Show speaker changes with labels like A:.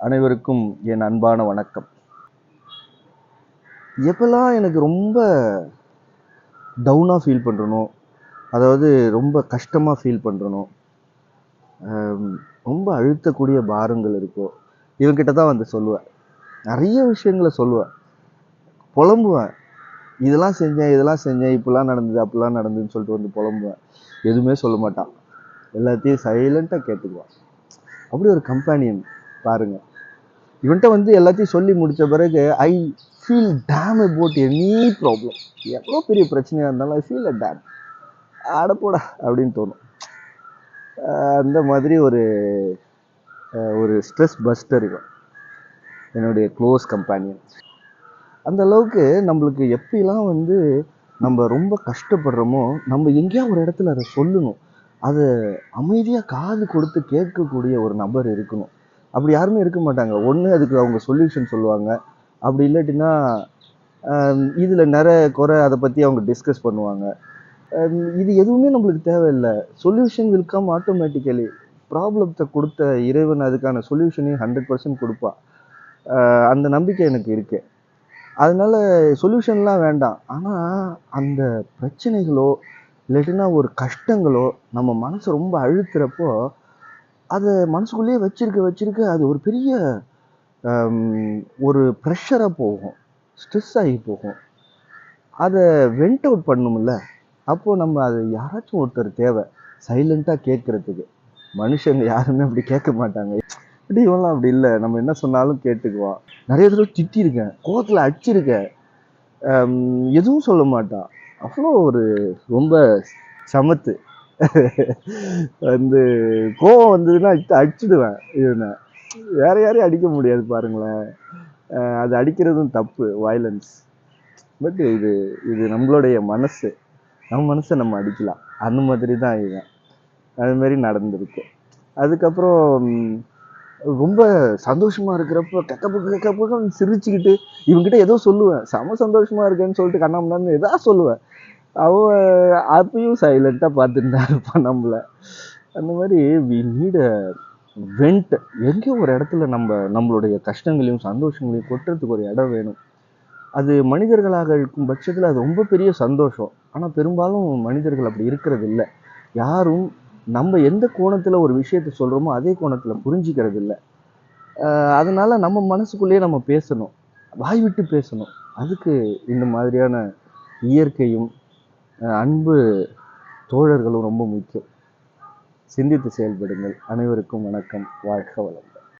A: அனைவருக்கும் என் அன்பான வணக்கம். எப்பெல்லாம் எனக்கு ரொம்ப டவுனாக ஃபீல் பண்ணுறனோ, அதாவது ரொம்ப கஷ்டமாக ஃபீல் பண்ணுறனோ, ரொம்ப அழுத்தக்கூடிய பாரங்கள் இருக்கோ, இவங்கிட்ட தான் வந்து சொல்லுவேன். நிறைய விஷயங்களை சொல்லுவேன், புலம்புவேன். இதெல்லாம் செஞ்சேன், இப்படிலாம் நடந்தது, அப்படிலாம் நடந்ததுன்னு சொல்லிட்டு வந்து புலம்புவேன். எதுவுமே சொல்ல மாட்டான், எல்லாத்தையும் சைலண்ட்டாக கேட்டுக்குவான். அப்படி ஒரு கம்பெனியன் பாருங்கள். இவன்கிட்ட வந்து எல்லாத்தையும் சொல்லி முடித்த பிறகு I feel dam about any problem. எவ்வளோ பெரிய பிரச்சனையாக இருந்தாலும் ஐ ஃபீல் அ டேம், அடப்போடா அப்படின்னு தோணும். அந்த மாதிரி ஒரு ஸ்ட்ரெஸ் பஸ்டர் இவன், என்னுடைய க்ளோஸ் கம்பெனியன். அந்த அளவுக்கு நம்மளுக்கு எப்படிலாம் வந்து நம்ம ரொம்ப கஷ்டப்படுறோமோ, நம்ம எங்கேயா ஒரு இடத்துல அதை சொல்லணும், அதை அமைதியாக காது கொடுத்து கேட்கக்கூடிய ஒரு நபர் இருக்கணும். அப்படி யாருமே இருக்க மாட்டாங்க. ஒன்று அதுக்கு அவங்க சொல்யூஷன் சொல்லுவாங்க, அப்படி இல்லாட்டினா இதில் நிறைய குறை அதை பற்றி அவங்க டிஸ்கஸ் பண்ணுவாங்க. இது எதுவுமே நம்மளுக்கு தேவையில்லை. Solution will come automatically. ப்ராப்ளத்தை கொடுத்த இறைவன் அதுக்கான சொல்யூஷனையும் 100% கொடுப்பா. அந்த நம்பிக்கை எனக்கு இருக்கு. அதனால சொல்யூஷன்லாம் வேண்டாம். ஆனால் அந்த பிரச்சனைகளோ இல்லாட்டினா ஒரு கஷ்டங்களோ நம்ம மனசை ரொம்ப அழுத்துறப்போ அதை மனசுக்குள்ளேயே வச்சிருக்க அது ஒரு பெரிய ஒரு ப்ரெஷராக போகும், ஸ்ட்ரெஸ் ஆகி போகும். அதை வெண்ட் அவுட் பண்ணணும்ல. அப்போது நம்ம அது யாராச்சும் ஒருத்தர் தேவை சைலண்ட்டாக கேட்குறதுக்கு. மனுஷங்க யாருமே அப்படி கேட்க மாட்டாங்க. இப்படி இவெல்லாம் அப்படி இல்லை, நம்ம என்ன சொன்னாலும் கேட்டுக்குவான். நிறைய தடவை திட்டிருக்கேன், கோவத்தில் அடிச்சிருக்கேன், எதுவும் சொல்ல மாட்டான். அவ்வளோ ஒரு ரொம்ப சமத்து. வந்து கோவம் வந்ததுன்னா அடிச்சிடுவேன் இவனை. வேற யாரையும் அடிக்க முடியாது பாருங்களேன். அது அடிக்கிறதும் தப்பு, வயலன்ஸ். பட் இது நம்மளுடைய மனசு, நம்ம மனசை நம்ம அடிக்கலாம். அந்த மாதிரி தான் இவன். அது மாதிரி நடந்திருக்கு. அதுக்கப்புறம் ரொம்ப சந்தோஷமா இருக்கிறப்ப கக்கப்பன்னு சிரிச்சுக்கிட்டு இவங்கிட்ட ஏதோ சொல்லுவேன், செம சந்தோஷமா இருக்கேன்னு சொல்லிட்டு கண்ணாமண்ணான்னு ஏதாவது சொல்லுவேன். அவன் அப்பயும் சைலண்ட்டாக பார்த்துட்டு தான் இருப்பான் நம்மள. அந்த மாதிரி வி நீட் அ வெண்ட். எங்கேயோ ஒரு இடத்துல நம்மளுடைய கஷ்டங்களையும் சந்தோஷங்களையும் கொட்டுறதுக்கு ஒரு இடம் வேணும். அது மனிதர்களாக இருக்கும் பட்சத்தில் அது ரொம்ப பெரிய சந்தோஷம். ஆனால் பெரும்பாலும் மனிதர்கள் அப்படி இருக்கிறது இல்லை. யாரும் நம்ம எந்த கோணத்தில் ஒரு விஷயத்த சொல்கிறோமோ அதே கோணத்தில் புரிஞ்சிக்கிறது இல்லை. அதனால நம்ம மனசுக்குள்ளேயே நம்ம பேசணும், வாய் விட்டு பேசணும். அதுக்கு இந்த மாதிரியான இயற்கையும் அன்பு தோழர்களும் ரொம்ப முக்கியம். சிந்தித்து செயல்படுங்கள். அனைவருக்கும் வணக்கம். வாழ்க வளம்.